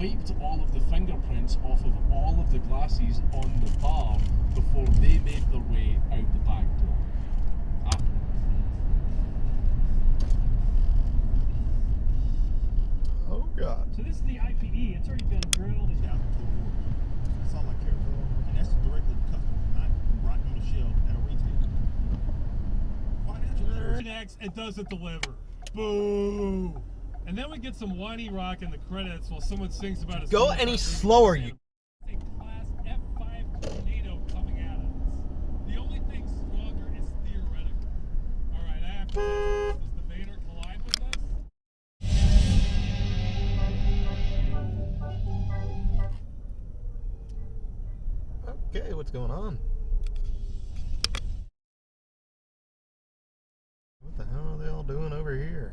Wiped all of the fingerprints off of all of the glasses on the bar before they made their way out the back door. Oh God. So this is the IPE. It's already been drilled. It's down to that's all I care for. And that's directly to customer, not right on the shelf at a retail. Financial next, it doesn't deliver. Boo! And then we get some whiny rock in the credits while someone sings about his. Go any slower, you. A Class F5 tornado coming at us. The only thing stronger is theoretical. All right, I have to say, does the Vader collide with us? Okay, what's going on? What the hell are they all doing over here?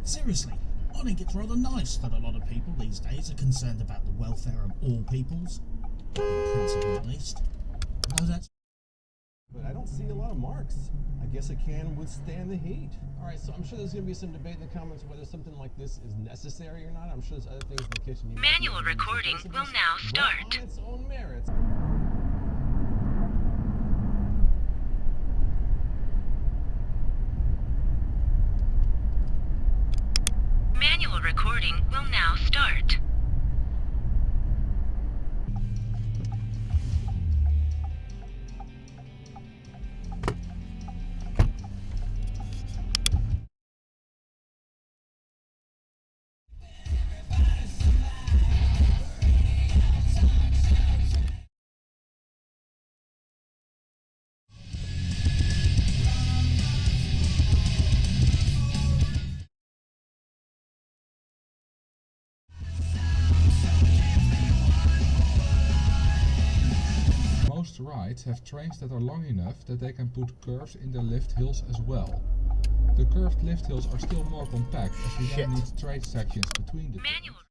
Seriously, I think it's rather nice that a lot of people these days are concerned about the welfare of all peoples, in principle at least. No, that's. But I don't see a lot of marks. I guess it can withstand the heat. All right, so I'm sure there's going to be some debate in the comments whether something like this is necessary or not. I'm sure there's other things in the kitchen. Manual recording will now start. On its own merits. Manual recording will now start. Most rides have trains that are long enough that they can put curves in their lift hills as well. The curved lift hills are still more compact as we don't need straight sections between the trains.